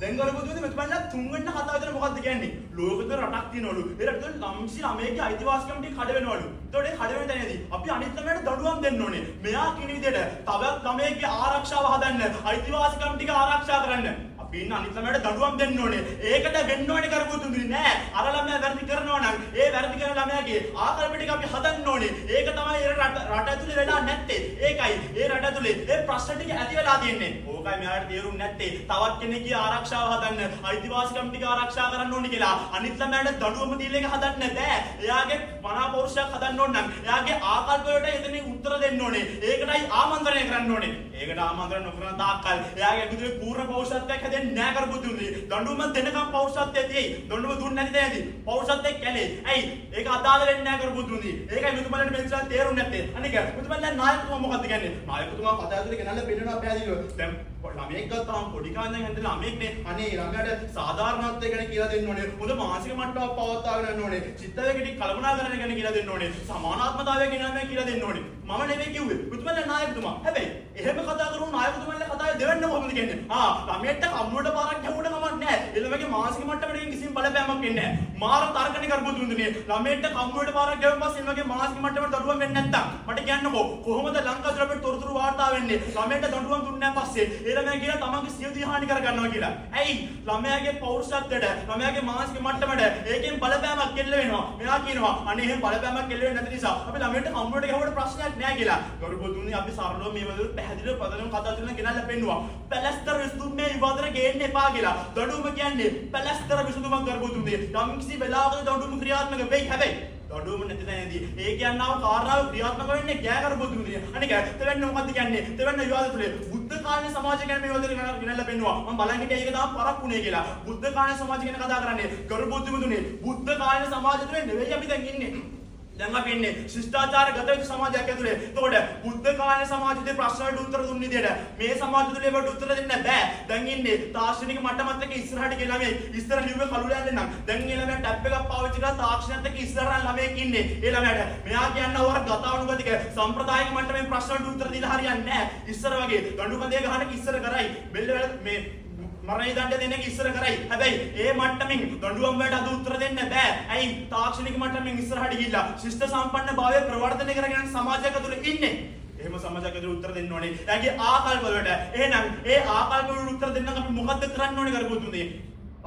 දැන් කරපු දුන්නේ මෙතුමන්ලා තුන්වෙනි කතාව විතර මොකක්ද කියන්නේ? ලෝකෙක රටක් තියෙනවලු. ඒ රටවල ළමසි ළමයිගේ අයිතිවාසිකම් ටික කඩ වෙනවලු. එතකොට ඒ කඩ වෙන තැනදී අපි අනිත් ළමයට දඬුවම් දෙන්න ඕනේ. මෙයා කියන විදිහට තවත් ළමයිගේ ආරක්ෂාව හදන්න, අයිතිවාසිකම් ටික ආරක්ෂා කරන්න. අපි ඉන්න අනිත් ළමයට දඬුවම් දෙන්න ඕනේ. ඒකට වෙන්න ඕනේ කරපු දුන්නේ නෑ. අර ළමයා වැරදි කරනවා නම් ඒ වැරදි කරන ළමයාගේ ආකල්ප ටික අපි හදන්න ඕනේ. ඒක තමයි රට ඇතුලේ වෙලා නැත්තේ. ඒකයි ඒ රට ඇතුලේ ඒ ප්‍රශ්න ටික ඇති වෙලා තියෙන්නේ. ඕකයි මෙයාට තේරුම් නැත්තේ. තවත් කෙනෙක්ගේ ආරක්ෂාව හදන්න, අයිතිවාසිකම් ටික ආරක්ෂා කරන්න ඕනේ කියලා. අනිත් ළමයාට දඬුවම දීලා එක හදන්න බෑ. එයාගේ මනා පෞරුෂයක් හදන්න ඕන නම් එයාගේ ආකල්ප වලට එතනින් උත්තර දෙන්න ඕනේ. ඒකටයි ආමන්ත්‍රණය කරන්න ඕනේ. ඒකට ආමන්ත්‍රණය නොකරන තාක්කල් එයාගේ ඇතුලේ පූර්ණ පෞරුෂත්වයක් හැදෙන්නේ නෑ කරපු දුන්නේ. දඬුවම දෙනකම් පෞරුෂත්වය තියෙයි. දඬුවම දුන්නේ නැති තැනදී පෞරුෂත්වයක් කැලේ. ඇයි? ඒක අදාළ වෙන්නේ නෑ කරපු දුන්නේ. ඒකයි මෙතුමලට මෙච්චර තේරුම් නැත්තේ. අනික මෙතුමලා නායකතුමා මොකද්ද කියන්නේ? නායකතුමා කතා ඇතුලේ ගෙනල්ලා පෙන්නනවා පැහැදිලිව. දැන් ළමයෙක් ගත්තාම පොඩි කාලෙන් හැදෙන ළමයෙක්නේ. අනේ ළමයාට සාධාරණත්වය ගැන කියලා දෙන්න ඕනේ. හොඳ මානසික මට්ටමක් පවත්වාගෙන යන්න ඕනේ. චිත්ත වේග ටික කල්පනාකරන ගැන කියලා දෙන්න ඕනේ. සමානාත්මතාවය ගැන කියලා දෙන්න ඕනේ. මම නෙවෙයි කිව්වේ. මෙතුමලා නායකතුමා. හැබැයි එහෙම කතා කරමු නායකතුමන්ලා කතාවේ දෙවන්න කොහොමද කියන්නේ? ළමයට කම්මුවට පාරක් ගැහුවට කමක් නැහැ. එළමගේ මානසික මට්ටමට කිසිම බලපෑමක් එන්නේ නැහැ. මාර තර්කණේ කරපු දුන්නේ. ළමයට කම්මුවට පාරක් ගැහුවම පස්සේ එළමගේ මානසික මට්ටමට දඬුවම් වෙන්නේ නැත්තම් මට කියන්නකෝ කොහොමද ලංකාවේ අපිට තොරතුරු වාර්තා වෙන්නේ? ළමයට දඬුවම් දුන්නේ නැහැ පස්සේ එළමයා කියලා තමන්ගේ සියදිවි හානි කර ගන්නවා කියලා. ඇයි? ළමයාගේ පෞරුෂත්වයට, ළමයාගේ මානසික මට්ටමට ඒකෙන් බලපෑමක් එල්ල වෙනවා. මෙයා කියනවා අනේ එහෙම බලපෑමක් එල්ල වෙන්නේ නැති නිසා අපි ළමයට කම්මුවට ගැහුවට ප්‍රශ්නයක් නැහැ කියලා. ගරුපො දුන්නේ අපි සරලව මේ වගේ පැහැදිලිව පදනම් කතා කරන ගෙනල්ලා පෙන්නුවා. පැලස්තර විසඳුම් මේ විවාදන ගේන්න එපා කියලා. දඬුවම කියන්නේ පැලස්තර විසඳුමක් ගරුපො දුන්නේ. යම් කිසි වෙලාවක දඬුවම ක්‍රියාත්මක වෙයි. හැබැයි දඬුවම නැති තැනදී ඒ කියනව කාරණාව ක්‍රියාත්මක වෙන්නේ ගෑ කරපු දුන්නේ. අනික තෙවන්න මොකද්ද කියන්නේ? තෙවන්න විවාද තුලේ බුද්ධ කාලේ සමාජය ගැන මේ විවාදන ගෙනල්ලා පෙන්නුවා. මම බලන් හිටියේ ඒක තමයි පරක්කුනේ කියලා. බුද්ධ කාලේ සමාජය ගැන කතා කරන්නේ ගරුපො දුන්නේ. බුද්ධ කාලේ සමාජය තුලේ නෙවෙයි අපි දැන් ඉන්නේ. දැන් අපි ඉන්නේ ශිෂ්ටාචාර ගත සමාජයක් ඇතුලේ. එතකොට බුද්ධ කාලේ සමාජයේ ප්‍රශ්න වලට උත්තර දුන්න විදියට මේ සමාජ තුලේ වට උත්තර දෙන්න බෑ. දැන් ඉන්නේ තාක්ෂණික මට්ටමත් එක්ක ඉස්සරහට ගිය ළමයි. ඉස්සර ලිව්වේ කළු ලෑල්ලේ නම් දැන් ඒ ළමයා ටැබ් එකක් පාවිච්චි කරලා තාක්ෂණයත් එක්ක ඉස්සරහට ළමයෙක් ඉන්නේ. ඒ ළමයාට මෙයා කියනවා වර ගතානුගතික සම්ප්‍රදායික මට්ටමේ ප්‍රශ්න වලට උත්තර දීලා හරියන්නේ නැහැ. ඉස්සර වගේ දඬු කඳේ ගහන ඉස්සර කරයි. බෙල්ල වල මේ මරණය දඬ දෙන එක ඉස්සර කරයි. හැබැයි ඒ මට්ටමින් දඬුවම් වලට අද උත්තර දෙන්න බෑ. ඇයි? තාක්ෂණික මට්ටමින් ඉස්සරහට ගිහිල්ලා ශිෂ්ට සම්පන්න භාවය ප්‍රවර්ධනය කරගෙන සමාජයක තුල ඉන්නේ. එහෙම සමාජයක තුල උත්තර දෙන්න ඕනේ. එයාගේ ආකල්ප වලට. එහෙනම් ඒ ආකල්ප වලට උත්තර දෙන්න අපි මොකද්ද කරන්න ඕනේ කරපොතුනේ?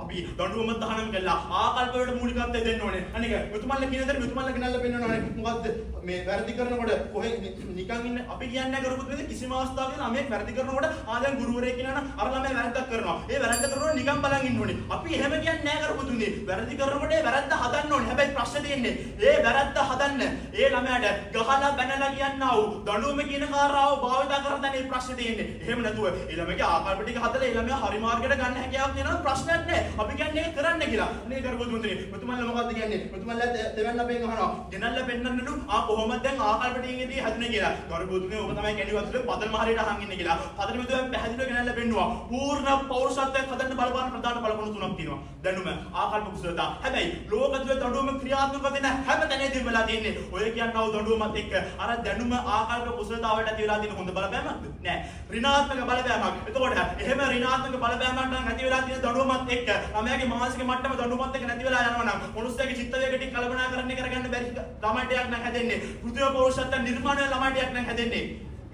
අපි දඬුවම තහනම් කළා. ආකල්ප වලට මූලිකත්වය දෙන්න ඕනේ. අනික මෙතුමන්ලා කියන දේ මෙතුමන්ලා ගෙනල්ලා පෙන්නනවා. මොකද්ද මේ වැරදි කරනකොට කොහෙ නිකන් ඉන්න අපි කියන්නේ කරපොතුනේ කිසිම අවස්ථාවක ළමයෙක් වැරදි කරනකොට දැන් ගුරුවරයෙක් කියනවා අර ළමයා වැරද්දක් කරනවා. ඒ වැරද්ද කරනකොට නිකන් බලන් ඉන්න ඕනේ. අපි එහෙම කියන්නේ නැහැ කරපොතුනේ. වැරදි කරනකොට ඒ වැරද්ද හදන්න ඕනේ. හැබැයි ප්‍රශ්නේ තියෙන්නේ ඒ වැරද්ද හදන්න ඒ ළමයාට ගහලා බැනලා කියනවා දඬුවම කියන කාරණාව භාවිත කරන්න මේ ප්‍රශ්නේ තියෙන්නේ. එහෙම නැතුව ඒ ළමයාගේ ආකල්ප ටික හදලා ඒ ළමයා හරි මාර්ගයට ගන්න හැකියාවක් තියෙනවා ප්‍රශ්නයක් නැහැ. අපි කියන්නේ ඒක කරන්න කියලා. මේ කරපොතුනේ මෙතුමන්ලා මොකද්ද කියන්නේ? මෙතුමන්ලා දෙවන්න අපෙන් අහනවා. ගෙනල්ලා පෙන්නන්නලු කොහොමද දැන් ආකල්ප ටිකේදී හදුනේ කියලා. කරපොතුනේ ඔබ තමයි කැඩිවත් තුළ පදනම හරියට අහන් ඉන්නේ කියලා. පදනම මෙතුමන් පැහැදිලිව ගෙනල්ලා පෙන්නුවා. පූර්ණ පෞරුෂත්වයක් හදන්න බලපාන ප්‍රධාන බලපෑම් තුනක් තියෙනවා. දැනුම, ආකල්ප කුසලතා. හැබැයි ලෝක තුල දඬුවම ක්‍රියාත්මක වෙන හැම තැනදීම වෙලා තියෙන්නේ. ඔය කියනවා දඬුවමත් එක්ක අර දැනුම ආකල්ප කුසලතාවට ඇති වෙලා තියෙන හොඳ බලපෑමක්ද? නෑ. ඍණාත්මක බලපෑමක්. එතකොට එහෙම ඍණාත්මක බලපෑමක් නම් ඇති වෙලා තියෙන දඬුවමත් එක්ක ළමයාගේ මානසික මට්ටම දඬුවමත් එක්ක නැති වෙලා යනවා නම් මොනුස්සයාගේ චිත්ත වේග ටික කල්පනාකරණය කරගන්න බැරි ළමයිට යක් නම් හැදෙන්නේ. කෘත්‍රිම පෞරුෂත්ව නිර්මාණය ළමයිට යක් නම් හැදෙන්නේ.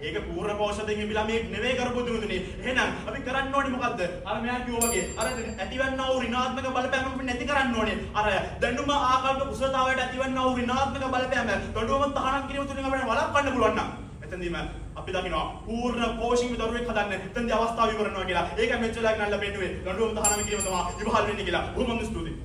ඒක පූර්ණ පෞරුෂත්වයෙන් ඉබිලා මේක නෙවෙයි කරපොතුනේ. එහෙනම් අපි කරන්න ඕනේ මොකද්ද? අර මෙයා කිව්වා වගේ අර ඇතිවන්නා වූ ඍණාත්මක බලපෑම අපි නැති කරන්න ඕනේ. අර දැනුම ආකල්ප කුසලතාවයට ඇතිවන්නා වූ ඍණාත්මක බලපෑම දඬුවම තහනම් කිරීම තුලින් අපිට වළක්වන්න පුළුවන් නම් එතනදීම අපි දකිනවා පූර්ණ පෝෂිත දරුවෙක් හදන්න එතනදී අවස්ථාව ඉවරනවා කියලා. ඒක මෙච්චරලා ගන්නලා පෙන්නුවේ දඬුවම තහනම් කිරීම තමයි ඉවහල් වෙන්නේ කියලා. බොහොම ස්තුතියි.